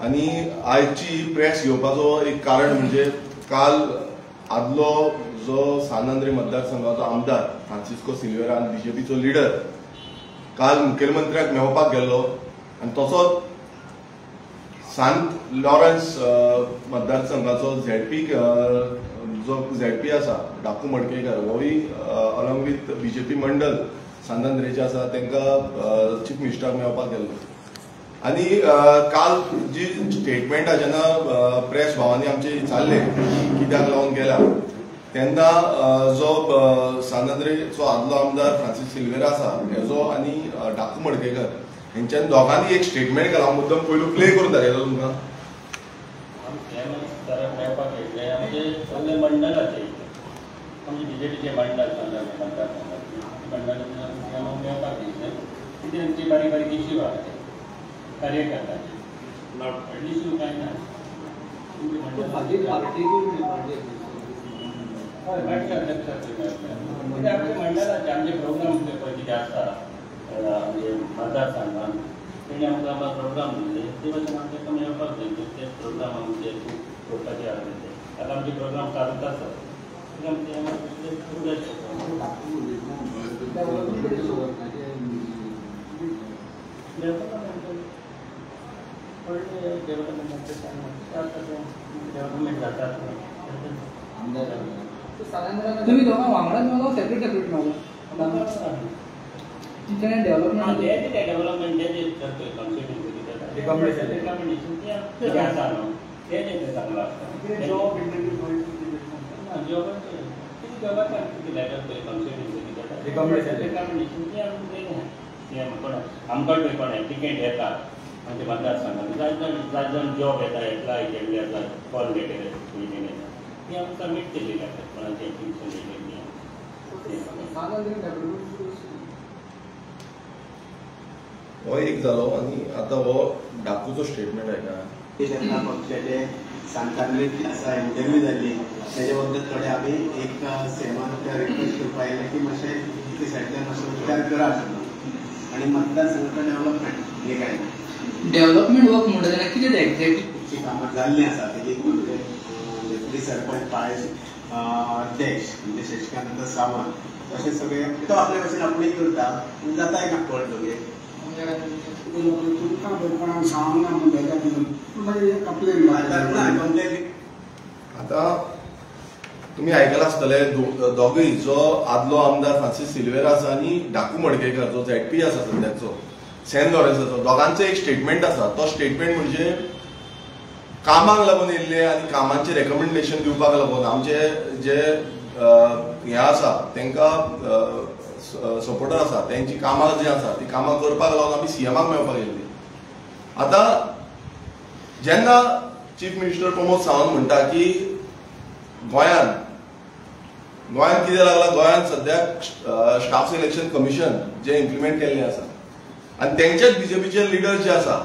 आणि आजची प्रेस घेवपाचो एक कारण म्हणजे काल आदलो जो सान आंद्रे मतदारसंघाचो आमदार फ्रांसिस्को सिल्वेरा आनी बीजेपीचो लिडर काल मुखेलमंत्र्याक मेळपाक गेल्लो आनी तसोच सांत लॉरन्स मतदारसंघाचो झेडपी आसा डाकू मडकेकर होय अलॉंग विथ बीजेपी मंडल सांत आंद्रेचे आसा तांकां चीफ मिनिस्टराक मेळपाक गेल्लो आनी काल जी स्टेटमेंटा जेन्ना प्रेस भावांनी आमचे चालले कित्याक लागून गेल्या तेन्ना जो सांत आंद्रेचो आदलो आमदार फ्रांसीस सिल्वेरा आसा हेजो आनी डाकू मडकेकर हेंच्यानी दोगांनी एक स्टेटमेंट केला मुद्दम पयलू प्ले करून दाखयलो तुमकां मंडळाचे बीजेपीचे मंडळ किती बारीक बारीक इश्यू आहा कार्यकर्त्याचे इश्यू काय ना मंडळाचे आमचे प्रोग्राम किती आसता म्हणजे मतदारसंघात तेणी आमकां प्रोग्राम दिले ते भाशेन आमकां मेळपाक जाय ते प्रोग्राम आमचे करपाचे आहा ते आतां आमचे प्रोग्राम चालूच आसा डेव्हलपमेंट जातात तुम्ही दोघां वांगडाच मेळो सेपरेट सेपरेट मेळो तिच्याने डेव्हलपमेंट आमकां कोण एप्लिकेंट येता म्हणजे मतदारसंघात जाय जाण जॉब येता एप्लाय केल्ले आसा कॉल लेटर ती आमी सबमीट केल्ली आसा कोणाचे हो एक जालो आनी आतां हो डाकूचो स्टेटमेंट आयका जेन्ना पक्षाचे सांत आंद्रे आसा इंटरव्यू जाल्ली तेजे बद्दल थोडे आमी एक सेमान रिक्वेस्ट करपाक आयले की मातशें ते सायडीतल्यान मातसो विचार करात आनी मतदारसंघाचो डेव्हलपमेंट हे काय डेव्हलपमेंट वर्क म्हणटा तेन्ना कितें एक्झॅक्टली कामां जाल्लीं आसा तेजी डेप्युटी सरपंच पायस अध्यक्ष म्हणजे शशिकांत सावंत अशें सगळे तो आपल्या भशेन आपणें करता जाता एक कळट दोगे आता तुम्ही आयकला आसतले दोगूय जो आदलो आमदार फ्रांसीस सिल्वेरा आसा आनी डाकू मडकेकर जो झेडपी आसा सद्याचो सेंट लॉरन्साचो दोगांचो एक स्टेटमेंट आसा तो स्टेटमेंट म्हणजे कामाक लागून येयल्ले आनी कामांचे रेकमेंडेशन दिवपाक लागून आमचे जे हे आसा तांकां सपोर्टर आसा तेंची कामां जी आसा ती कामां करपाक लागून आमी सीएमाक मेळपाक गेल्ली आतां जेन्ना चीफ मिनिस्टर प्रमोद सावंत म्हणटा की गोंयान कितें लागला गोंयान सद्याक स्टाफ सिलेक्शन कमिशन जे इम्प्लिमेंट केल्लें आसा आनी तेंचेच बीजेपीचे लिडर जे आसा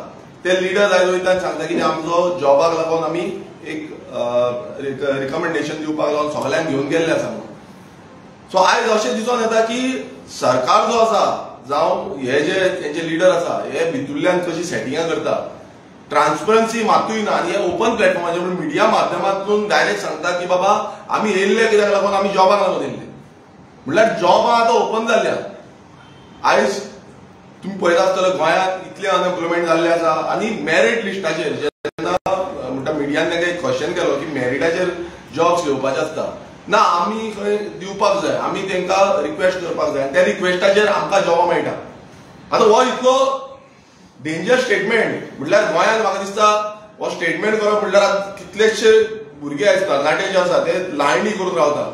ते लिडर आयज वयता आनी सांगता की आमचो जॉबाक लागून आमी एक रिकमेंडेशन दिवपाक लागून सगळ्यांक घेवन गेल्ले आसा म्हणून सो आयज अशें दिसून येता की सरकार जो आसा जावं हे जे तेंचे लिडर आसा हे भितुरल्यान कशी सेटिंगां करता ट्रान्सपरन्सी मातूय ना आनी हे ओपन प्लॅटफॉर्माचेर म्हणून मिडिया माध्यमांतून डायरेक्ट सांगता की बाबा आमी येयल्ले कित्याक लागून आमी जॉबाक लागून येयल्ले म्हणल्यार जॉबां आतां ओपन जाल्ल्या आयज तुम्ही पळयता आसतले गोंयांत इतले अनएम्प्लॉयमेंट जाल्ले आसा आनी मेरिट लिस्टाचेर जेन्ना म्हणटा मिडियान तांकां एक क्वेश्चन केलो की मेरिटाचेर जॉब्स घेवपाचे आसता ना आमी खंय दिवपाक जाय आमी तांकां रिक्वेस्ट करपाक जाय त्या रिक्वेस्टाचेर आमकां जॉबां मेळटा आतां हो इतलो डेंजर स्टेटमेंट म्हणल्यार गोंयांत म्हाका दिसता हो स्टेटमेंट करप म्हणल्यार कितलेशे भुरगे आयज तरणाटे जे आसा ते लायनी करून रावता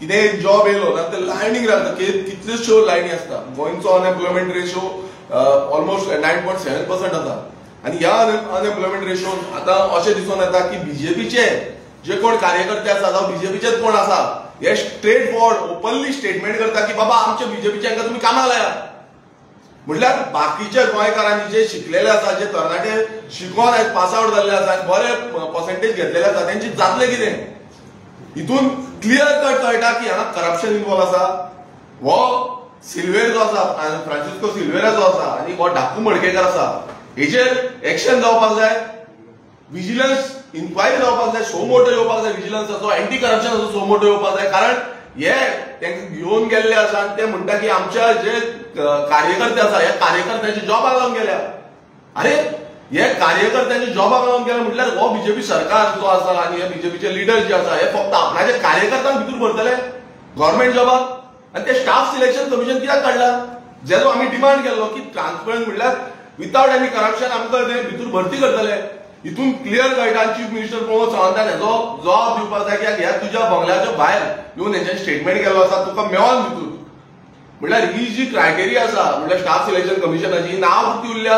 कितें एक जॉब येयलो ना ते लायनीक रावता कितल्योश्यो लायनी आसता गोंयचो अनएम्प्लॉयमेंट रेशो ऑलमोस्ट 9.7% आसा आनी ह्या अनएम्प्लॉयमेंट रेशोन आतां अशें दिसून येता की बीजेपीचे जे कोण कार्यकर्ते आसा जावं बीजेपीचेच कोण आसा हे स्ट्रेट फॉरवर्ड ओपनली स्टेटमेंट करता की बाबा आमच्या बीजेपीच्यांका तुमी कामाक लायात म्हणल्यार बाकीच्या गोंयकारांनी जे शिकलेले आसा जे तरणाटे शिकून आयज पास आउट जाल्ले आसा बरे पर्सेंटेज घेतलेले आसा तेंची जातलें कितें हितून क्लियर कट कळटा की हांगा करप्शन इन्वॉल्व आसा हो सिल्वेर जो आसा फ्रांसिस्को सिल्वेरा जो आसा आनी हो डाकू मडकेकर आसा हेचेर एक्शन जावपाक जाय विजिलन्स इन्क्वायरी जावपाक जाय, सो मोठो येवपाक जाय विजिलन्साचो, एंटी करप्शनाचो सो मोठो येवपाक जाय. कारण हे तांकां घेवन गेल्ले आसा आनी ते म्हणटा की आमच्या जे कार्यकर्ते आसा ह्या कार्यकर्त्यांच्या जॉबाक लागून गेल्या. अरे हे कार्यकर्त्यांच्या जॉबाक लागून गेले म्हटल्यार हो बीजेपी सरकार जो आसा आनी हे बीजेपीचे लिडर जे आसा हे फक्त आपणाच्या कार्यकर्त्यांक भितर भरतले गव्हर्नमेंट जॉबाक. आनी ते स्टाफ सिलेक्शन कमिशन कित्याक काडला? जेजो आमी डिमांड केलो की ट्रान्सपरंट म्हटल्यार विथआउट एनी करप्शन आमकां ते भितर भरती करतले. हितून क्लियर कळटा चीफ मिनिस्टर प्रमोद सावंतान हेजो जबाब दिवपाक जाय की ह्या तुज्या बंगल्याच्या भायर येवन हेंच्यानी स्टेटमेंट केलो आसा तुका मेळोन भितर. म्हटल्यार ही जी क्रायटेरिया आसा म्हटल्यार स्टाफ सिलेक्शन कमिशनाची नांव कितें उरल्या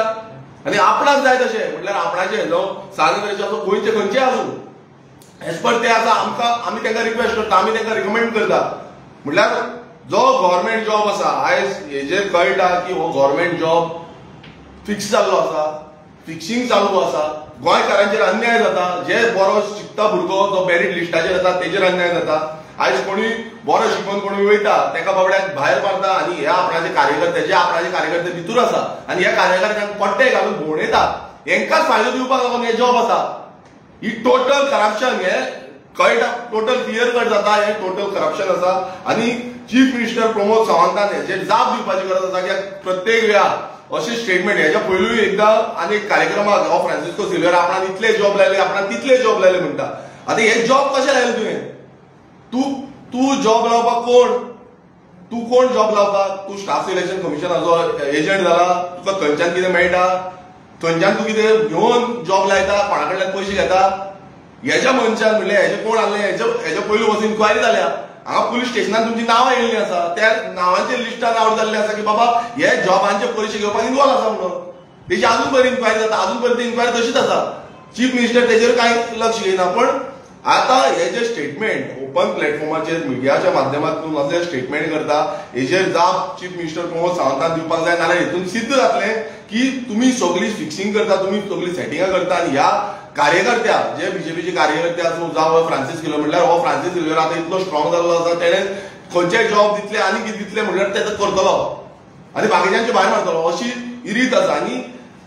आनी आपणाक जाय तशें म्हटल्यार आपणाचे जावं सागरेशाचो खंयचे आसूं एज पर ते आसा आमकां आमी तांकां रिक्वेस्ट करता, आमी तांकां रिकमेंड करता. म्हटल्यार जो गव्हर्नमेंट जॉब आसा आयज हेजेर कळटा की हो गव्हर्नमेंट जॉब फिक्स जाल्लो आसा, फिक्सिंग चालू आसा. गोंयकारांचेर अन्याय जाता. जे बरो शिकता भुरगो जो मेरिट लिस्टाचेर येता तेजेर अन्याय जाता. आयज कोणी बरो शिकून कोणी वयता तेका बाबड्याक भायर मारता आनी हे आपणाचे कार्यकर्ते भितर आसा आनी ह्या कार्यकर्त्यांक पट्टे घालून भोंवडयता. हेंकाच फायदो दिवपाक लागून हे जॉब आसा. ही टोटल करप्शन हे कळटा, टोटल क्लियर कट जाता हे टोटल करप्शन आसा. आनी चीफ मिनिस्टर प्रमोद सावंतान हेचेर जाप दिवपाची गरज आसा की प्रत्येक वेळार अशें स्टेटमेंट हेच्या पयलूय एकदां आनी एक कार्यक्रमाक हो फ्रांसिस्को सिल्वेरा आपणाक इतले जॉब लायले, आपणाक तितले जॉब लायले म्हणटा. आतां हे जॉब कशें लायले तुवें? तू जॉब लावपाक कोण जॉब लावपाक? तू स्टाफ सिलेक्शन कमिशनाचो एजंट जाला, तुका थंयच्यान कितें मेळटा, थंयच्यान तूं कितें घेवन जॉब लायता, कोणा कडल्यान पयशे घेता. हेज्या मनशान म्हणलें हेजे कोण आहले हेजे पयलू वचून इन्क्वायरी जाल्या. हांगा पुलीस स्टेशनान तुमची नांवां येयल्लीं आसा, त्या नांवांच्या लिस्टान आवट जाल्लें आसा की बाबा हे जॉबांचे पयशे घेवपाक इन्वॉल्व आसा म्हणून. तेजी अजून पयर इन्क्वायरी जाता, अजून पयर ती इन्क्वायरी तशीच आसा. चीफ मिनिस्टर तेजेर कांय लक्ष घेयना. पण आता हे जे स्टेटमेंट ओपन प्लॅटफॉर्माचेर मिडियाच्या माध्यमांतून असले स्टेटमेंट करता हेजेर जाप चीफ मिनिस्टर प्रमोद सावंतान दिवपाक जाय. नाल्यार हेतून सिद्ध जातलें की तुमी सगळी फिक्सिंग करता, तुमी सगळी सेटिंगां करता आनी ह्या कार्यकर्त्या जे बीजेपीचे कार्यकर्ते आसूं जावं फ्रांसीस सिल्वेरा म्हटल्यार हो फ्रांसीस सिल्वेरा आतां इतलो स्ट्रॉंग जाल्लो आसा तेणें खंयचेय जॉब दितले आनी कितें दितले म्हटल्यार ते करतलो आनी बाकीच्यांचे भायर मारतलो अशी रीत आसा. आनी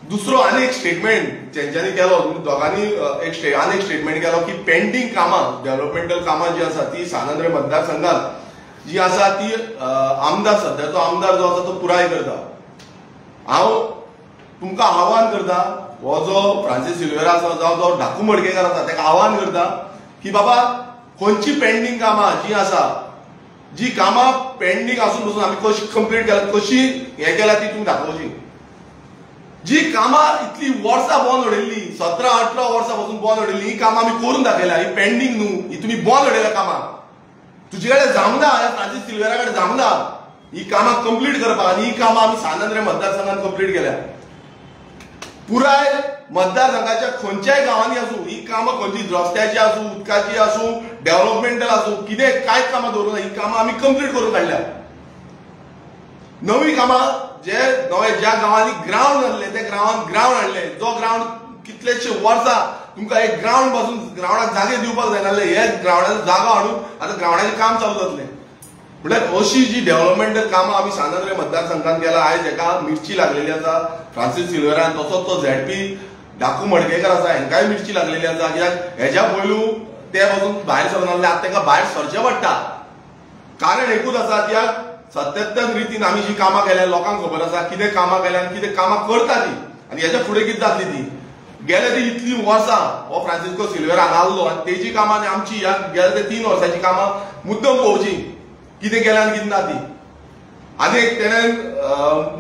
दुसरो आनी एक स्टेटमेंट तेंच्यांनी केलो, दोगांनी आनी एक स्टेटमेंट केलो की पेंडींग कामां डेव्हलपमेंटल कामां जी आसा ती सानंद्रे मतदारसंघात जी आसा ती आमदार सध्याचो आमदार जो आसा तो पुराय करता. हांव तुमकां आव्हान करता, हो जो फ्रांसीस सिल्वेरा आसा जावं जो ढाकू मडकेकार आसा ताका आव्हान करता की बाबा खंयची पेंडींग कामां जी आसा, जी कामां पेंडींग आसून पसून आमी कशी कंप्लीट केल्या, कशी हें केल्या ती तुमी दाखोवची. जी कामां इतली वर्सां बंद उडयल्ली, 17-18 वर्सां पासून बंद उडयल्ली, ही कामां आमी करून दाखयल्या. ही पेंडींग न्हू, ही तुमी बंद उडयल्या कामां. तुजे कडेन जामना, ह्या फ्रांसीस सिल्वेरा कडेन जामना ही कामां कंप्लीट करपाक आनी ही कामां आमी सानंद्रे मतदारसंघात कंप्लीट केल्या. पुराय मतदारसंघाच्या खंयच्याय गांवांनी आसूं ही कामां खंयची रस्त्याची आसूं, उदकाची आसूं, डेव्हलपमेंटल आसूं, कितें कांयच कामां दवरूं ना, ही कामां आमी कंप्लीट करून काडल्या. नवी कामां जे नवे ज्या गांवांनी ग्रावंड नासले ते गांवांत ग्रावंड हाडले. जो ग्रावंड कितलेशे वर्सां तुमकां एक ग्रावंड पासून ग्रावंडाक जागे दिवपाक जायनासले, हे ग्रावंडाचो जागो हाडून आतां ग्रावंडाचें काम चालू जातलें. म्हटल्यार अशी जी डेव्हलपमेंटल कामां आमी सानंद्रे मतदारसंघात केला. आयज हेका मिर्ची लागलेली आसा फ्रांसीस सिल्वेरान, तसोच तो झेडपी ढाकू मडकेकर आसा हेंकाय मिर्ची लागलेली आसा. कित्याक हेज्या पयलू ते पासून भायर सरून आसले, आतां तांकां भायर सरचें पडटा. कारण एकूच आसा, कित्याक सत्यात्तर रितीन आमी जी कामां केल्या लोकांक खबर आसा कितें कामां केल्या आनी कितें कामां करता ती आनी हेच्या फुडें कितें जातली ती. गेले ती इतली वर्सां हो फ्रांसिस्को सिल्वेरा घाल्लो आनी तेजी कामां आनी आमची ह्या गेल्या ते 3 वर्सांची कामां मुद्दम पळोवची कितें केलें आनी कितें ना ती. आनी एक तेणें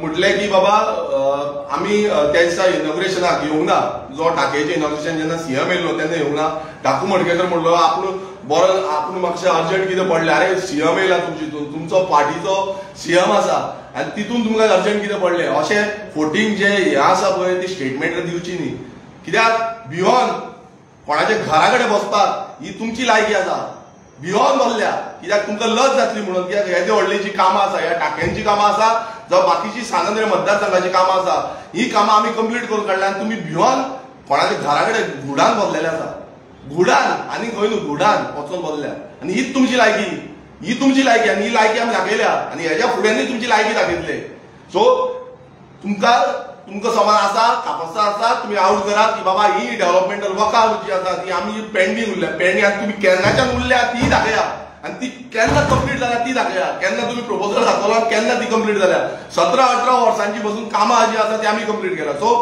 म्हटलें की बाबा आमी त्या दिसा इनॉग्रेशनाक येवंक ना, जो टाकयेचें इनॉग्रेशन जेन्ना सीएम येयल्लो तेन्ना येवंक ना. ढाकू मडकेकर म्हणलो आपूण बरो आपूण म्हाका अर्जंट कितें पडलें, अरे सीएम येयला तुमचो पार्टीचो सीएम आसा आनी तितून तुमकां अर्जंट कितें पडलें अशें फोटींग जे हें आसा पळय ती स्टेटमेंट दिवची न्ही. कित्याक बियॉन कोणाच्या घरा कडेन बसपाक ही तुमची लायकी आसा, बियॉन बसल्या कित्याक तुमकां लज जातली म्हणून. कित्याक हेजे व्हडली जी कामां आसा, ह्या टाक्यांची कामां आसा जावं बाकीची सानंद्रे मतदारसंघाची कामां आसा, ही कामां आमी कंप्लीट करून काडल्या आनी तुमी बियॉन कोणाच्या घरा कडेन घुडान बसलेले आसा. घुडान आनी खंय न्हू, घुडान वचून बसल्या आनी हीच तुमची लायकी, ही तुमची लायकी आनी ही लायकी आमी दाखयल्या आनी हेज्या फुड्यांनी तुमची लायकी दाखयतले. सो तुमकां तुमकां समान आसा कापासा आसा तुम्ही आउट करात की बाबा ही डेव्हलपमेंटल वर्कां जी आसा ती आमी पेंडींग उरल्या पेंडींग तुम्ही केन्नाच्यान उरल्या ती दाखया आणि ती केन्ना कंप्लीट जाल्या ती दाखया केन्ना तुम्ही प्रपोजल दाखवला केन्ना ती कंप्लीट जाल्या 17-18 वर्सांची बसून कामां जी आसा ती आमी कंप्लीट केला सो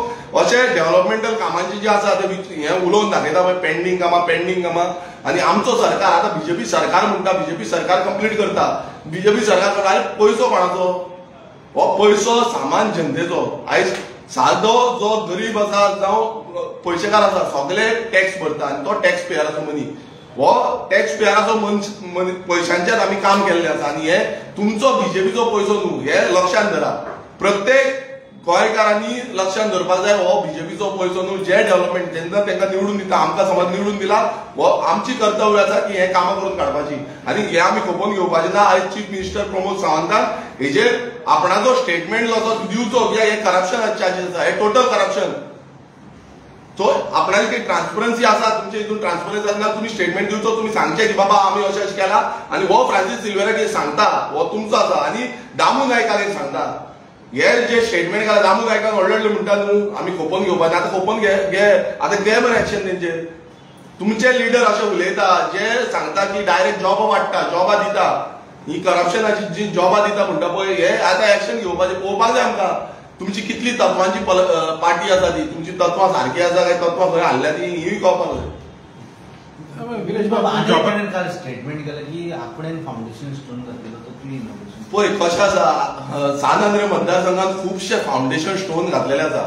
अशे डेव्हलपमेंटल कामांची जी आसा ते हे उलोवन दाखयता पळय पेंडींग कामां आणि आमचो सरकार आता बीजेपी सरकार म्हणटा बीजेपी सरकार कंप्लीट करता बीजेपी सरकार करता आनी पैसो कोणाचो हो पैसो सामान जनतेचो आयज सादो जो गरीब आसा जावं पयशेकार आसा सगळे टॅक्स भरता आनी तो टॅक्स पेयराचो मनी हो टॅक्स पेयराचो पैशांचेर आमी काम केल्लें आसा आनी हे तुमचो बीजेपीचो पैसो न्हू हे लक्षांत धरा प्रत्येक गोंयकारांनी लक्षांत धरपाक जाय हो बीजेपीचो पैसो न्हू जे डेव्हलपमेंट जेन्ना तांकां निवडून दिता आमकां समज निवडून दिला हो आमची कर्तव्य आसा की हे कामां करून काडपाची आनी हे आमी खपोवन घेवपाचे ना आयज चीफ मिनिस्टर प्रमोद सावंतान हेजेर आपणाचो स्टेटमेंट जो दिवचो कित्याक हे करप्शन चार्जीस आसा हे टोटल करप्शन सो आपणाची काही ट्रान्सपरन्सी आसा तुमच्या हितून ट्रान्सपरन्सी आसना तुम्ही स्टेटमेंट दिवचो तुम्ही सांगचे की बाबा आम्ही अशें केला आनी हो फ्रांसीस सिल्वेराक सांगता हो तुमचो आसा आनी दामू नायकाक सांगता हे जे स्टेटमेंट केला दामू नायकाक व्हडले म्हणटा न्हू आमी खोपोवन घेवपाचें आतां खोपोवन घे आतां घे मरे एक्शन तेंचेर तुमचे लिडर अशें उलयता जे सांगता की डायरेक्ट जॉबां वाडटा जॉबां दिता ही करप्शनाची जी जॉबां दिता म्हणटा पळय हे आतां एक्शन घेवपाचें पळोवपाक जाय आमकां तुमची कितली तत्वांची पार्टी आसा ती तुमची तत्वां सारकी आसा काय तत्वां खंय हाडल्या ती ही कळपाक जाय विलेज बाबा काल स्टेटमेंट केलं की आपण फाउंडेशन स्टोन घातलेलो तो क्लीन पळय कशें आसा सान आंद्रे मतदारसंघात खुबशे फाउंडेशन स्टोन घातलेले आसा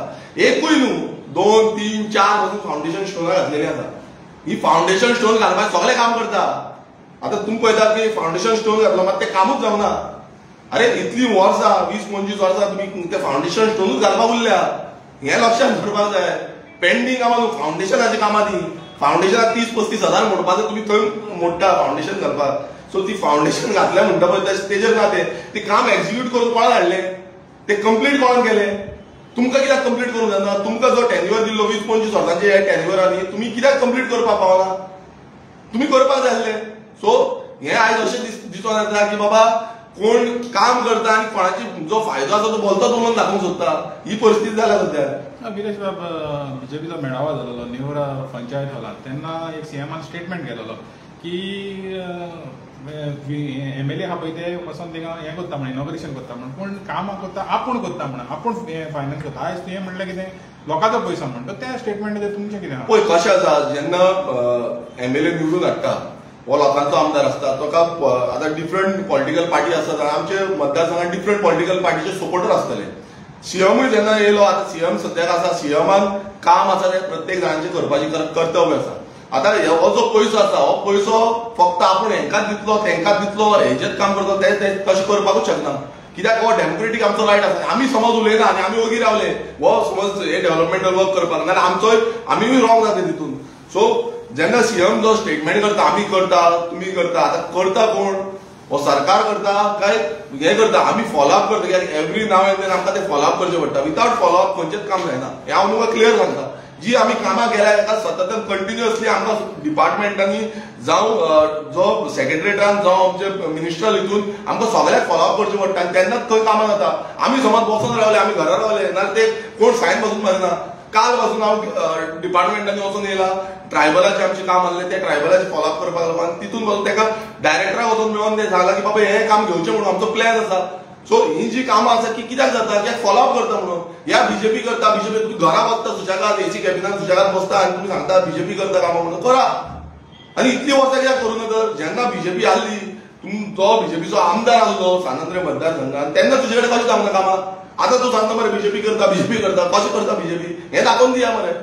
एकूय न्हू 2, 3, 4 पासून फाउंडेशन स्टोन घातलेली आसा ही फाउंडेशन स्टोन घालपाक सगळे काम करता आतां तुमी पळयतात की फाउंडेशन स्टोन घातलो मात ते कामूच जावना अरे इतली वर्सां 20-25 वर्सां तुम्ही ते फाउंडेशन स्टोनूच घालपाक उरल्या हे लक्षांत दवरपाक जाय पेंडींग कामां फाउंडेशनाची कामां ती फाउंडेशनाक 30-35 हजार मोडपाचो तुम्ही थंय मोडटा फाउंडेशन घालपाक सो ती फाउंडेशन घातल्या म्हणटा पळय तेजेर ना ते काम एक्झिक्यूट करून कोणाक हाडले ते कंप्लीट कोणाक केले तुमकां कित्याक कंप्लीट करूंक जायना तुमकां जो टेन्युअर दिल्लो 20-25 वर्सांचे हे टेन्युअरांनी तुमी कित्याक कंप्लीट करपाक पावना तुमी करपाक जाय आसलें सो हे आयज अशें दिसून येता की बाबा कोण काम करता आणि कोणाची जो फायदो आसा तो बोलतोच उलोवन दाखोवंक सोदता ही परिस्थिती जाल्या सध्या विलेश बीजेपीचो मेळावो जालोलो नेवरा पंचायत हॉलांत तेन्ना एक सीएमान स्टेटमेंट केलेलो की एमएलए आहा पळय ते वचोन थिंगा हें करता म्हण इनॉग्रेशन करता म्हण पूण कामां करता आपूण करता म्हण आपूण फायनान्स करता आयज तुवें म्हणलें कितें लोकांचो पयसो म्हणटा त्या स्टेटमेंटाचेर तुमचें कितें पळय कशें आसा जेन्ना एमएलए निवडून हाडटा हो लोकांचो आमदार आसता ताका आतां डिफरंट पॉलिटिकल पार्टी आसता आमचे मतदारसंघात डिफरंट पॉलिटिकल पार्टीचे सपोर्टर आसतले सीएमूय जेन्ना येयलो आतां सीएम सद्याक आसा सीएमान काम आसा ते प्रत्येक जाणांचे करपाची कर्तव्य आसा आतां हो जो पयसो आसा हो पयसो फक्त आपूण हेंकाच दितलो तेंकाच दितलो हेजेच काम करतलो ते तशें करपाकूच शकना कित्याक हो डेमोक्रेटीक आमचो रायट आसा आमी समज उलयना आनी आमी वगीर रावले हो समज हे डेव्हलपमेंटल वर्क करपाक नाल्यार आमचोय आमीय रॉंग जाता तितून सो जेन्ना सीएम जो स्टेटमेंट करता आमी करता तुमी करता आतां करता कोण हो सरकार करता काय हे करता आमी फॉलोअप करता कित्याक एवरी नाव एंड देन आमकां ते फॉलोअप करचें पडटा विथआउट फॉलोअप खंयचेच काम जायना हे हांव तुमकां क्लियर सांगता जी आमी कामां केल्या एका सतत कंटिन्युअसली आमकां डिपार्टमेंटांनी जावं जो सेक्रेटरेटान जावं आमचे मिनिस्ट्रल हितून आमकां सगळ्याक फॉलोअप करचें पडटा आनी तेन्नाच खंय कामां जाता आमी समज बसून रावले आमी घरा रावले नाल्यार ते कोण सायन पासून मारिना काल पासून हांव डिपार्टमेंटांनी वचून येयला ट्रायबलाचे आमचे काम आसलें ते ट्रायबलाचे फॉलोअप करपाक लागून आनी तितून पासून ताका डायरेक्टराक वचून मेळोन ते सांगलां की बाबा हे काम घेवचें म्हणून आमचो प्लॅन आसा सो ही जी कामां आसा की कित्याक जाता कित्याक फॉलोअप करता म्हणून ह्या बीजेपी करता बीजेपी तुम्ही घरा बसता सुशेगाद एसी कॅबिनात सुशेगाद बसता आनी तुमी सांगता बीजेपी करता कामां म्हणून करा आनी इतली वर्सां कित्याक करूं नका जेन्ना बीजेपी आसली तो बीजेपीचो आमदार आसलो सान आंद्रे मतदारसंघात तेन्ना तुजे कडेन कशें जावंक कामां आतां तूं सांगता मरे बीजेपी करता कशें करता बीजेपी हें दाखोवन दिया मरे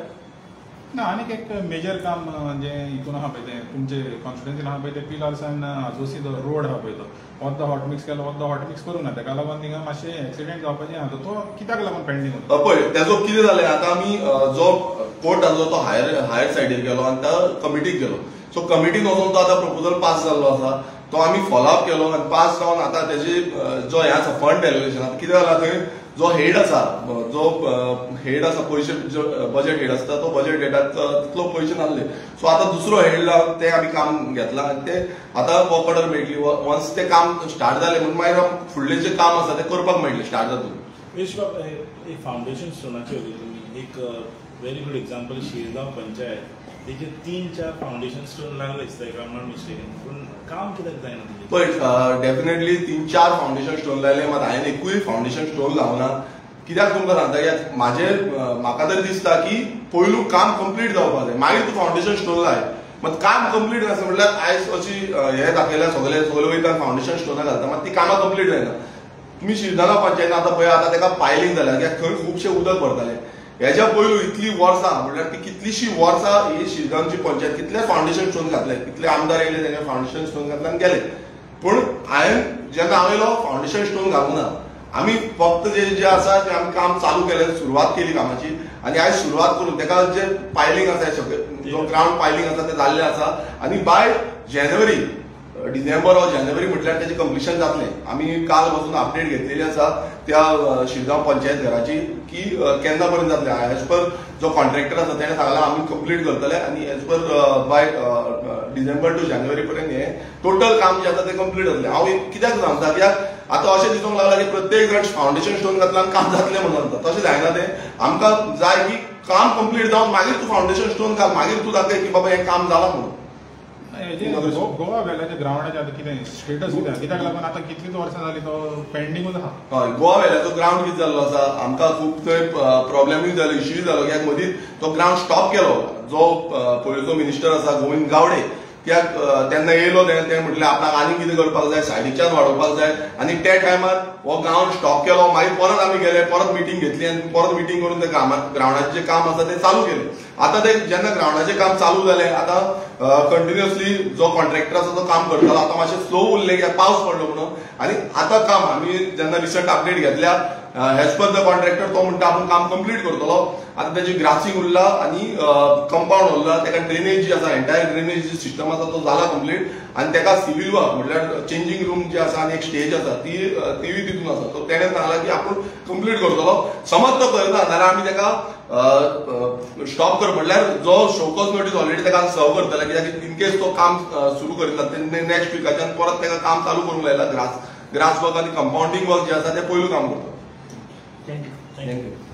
ना आनीक एक मेजर काम म्हणजे हितून आहा पळय तें तुमचे कॉन्स्टिट्युएन्सीन आहा पळय ते पिलार्सान आजोसी जो रोड आहा पळय तो अर्द हॉट मिक्स केलो अर्द हॉट मिक्स करूं ना ताका लागून थिंगा मातशें एक्सिडेंट जावपाचें आहा तो कित्याक लागून पेंडींग उरता पळय तेजो कितें जालें आतां आमी जो कोर्ट आसलो तो हायर सायडीर गेलो आनी त्या कमिटीक गेलो सो कमिटीन वचून तो आतां प्रपोजल पास जाल्लो आसा तो आमी फॉलोअप केलो आनी पास जावन आतां तेजी जो हें आसा फंड एलोकेशन आतां कितें जाला थंय जो हेड आसा जो हेड आसा पयशे बजेट हेड आसता तो बजेट हेडाक तितलो पयशे नासले सो आतां दुसरो हेड लावन ते आमी काम घेतलां आनी ते आतां वॉक ऑर्डर मेळटली वन्स ते काम स्टार्ट जालें म्हणून मागीर फुडलें जें काम आसा तें करपाक मेळटलें स्टार्ट जातून एक फाउंडेशन स्टोनाची उलयली तुमी एक very good example Shirgaon panchayat तेजे 3-4 फाउंडेशन स्टोन लागले दिसता if I am not mistaken पूण काम कित्याक जायना तेजें पण डेफिनेटली 3-4 फाउंडेशन स्टोन लायले मात हांवें एकूय फाउंडेशन स्टोन लावना कित्याक तुमकां सांगता कित्याक म्हाका तरी दिसता की पयलू काम कंप्लीट जावपाक जाय मागीर तूं फाउंडेशन स्टोन लाय मात काम कंप्लीट नासता म्हटल्यार आयज अशी हे दाखयल्या सगळे वयता फाउंडेशन स्टोनां घालता मात ती कामां कंप्लीट जायना तुम्ही शिरगांव पंचायत आतां पळय आतां तेका पायलिंग जाल्या कित्याक थंय खुबशे उदक भरताले हेच्या पयलू इतली वर्सां म्हटल्यार ती कितलीशी वर्सां ही शिरगांवची पंचायत कितले फाउंडेशन स्टोन घातले कितले आमदार येयले तेणे फाउंडेशन स्टोन घातले आनी गेले पूण जेन्ना हांव येयलो फाउंडेशन स्टोन घालूंक ना आमी फक्त जे आसा ते आमी काम चालू केलें सुरवात केली कामाची आनी आयज सुरवात करून तेका जे पायलिंग आसा जो ग्राउंड पायलिंग आसा ते जाल्ले आसा आनी बाय जानेवारी डिसेंबर वा जानेवारी म्हटल्यार तेजें कंप्लिशन जातलें आमी काल पासून अपडेट घेतलेली आसा त्या शिरगांव पंचायत घराची की केन्ना पर्यंत जातलें एज पर जो कॉन्ट्रॅक्टर आसा तेणें सांगलां आमी कंप्लीट करतले आनी as per by December to जानेवारी पर्यंत हें टोटल काम जें आसा तें कंप्लीट जातलें हांव कित्याक सांगता कित्याक आतां अशें दिसूंक लागलां की प्रत्येक जाण फाउंडेशन स्टोन घातल्यान काम जातलें म्हणून सांगता तशें जायना तें आमकां जाय की काम कंप्लीट जावन मागीर तूं फाउंडेशन स्टोन घाल मागीर तूं दाखय की बाबा हें काम जालां म्हणून गोवा वेल्याच्या ग्राउंडाचे आता कितें स्टेटस कित्याक लागून आता कितलीच वर्सां जाली तो पेंडिंगूच आहा हय गोवा वेल्याचो ग्राउंड कितें जाल्लो आसा आमकां खूब थंय प्रॉब्लेमूय जालो इश्यूय जालो कित्याक मदींच तो ग्राउंड स्टॉप केलो जो पयलींचो मिनिस्टर आसा गोविंद गावडे कित्याक तेन्ना येयलो तेणें म्हटलें आपणाक आनी कितें करपाक जाय सायडीच्यान वाडोवपाक जाय आनी त्या टायमार हो ग्राउंड स्टॉप केलो मागीर परत आमी गेले परत मिटींग घेतली आनी परत मिटींग करून ते ग्राउंडाचें जें काम आसा तें चालू केलें आतां ते जेन्ना ग्राउंडाचें काम चालू जालें आतां कंटिन्युअसली जो कॉन्ट्रॅक्टर आसा तो काम करतालो आतां मातशें स्लो उरलें कित्याक पावस पडलो म्हणून आनी आतां काम आमी जेन्ना रिसंट अपडेट घेतल्या एज पर द कॉन्ट्रॅक्टर तो म्हणटा आपूण काम कंप्लीट करतलो आतां तेजें ग्रासींग उरला आनी कंपाउंड उरला तेका ड्रेनेज जी आसा एंटायर ड्रेनेज जी सिस्टम आसा तो जाला कंप्लीट आनी तेका सिवील वर्क म्हटल्यार चेंजींग रूम जी आसा आनी एक स्टेज आसा तीय तितून आसा तो तेणें सांगलां की आपूण कंप्लीट करतलो समज तो करता जाल्यार आमी तेका स्टॉप कर म्हटल्यार जो शोकॉज नोटीस ऑलरेडी तेका सर्व करतले कित्याक इनकेस तो काम सुरू करिता तेन्ना नेक्स्ट विकाच्यान परत तेका काम चालू करूंक लायला ग्रास वर्क आनी कंपाउंडींग वर्क जे आसा ते पयलू काम करता थँक्यू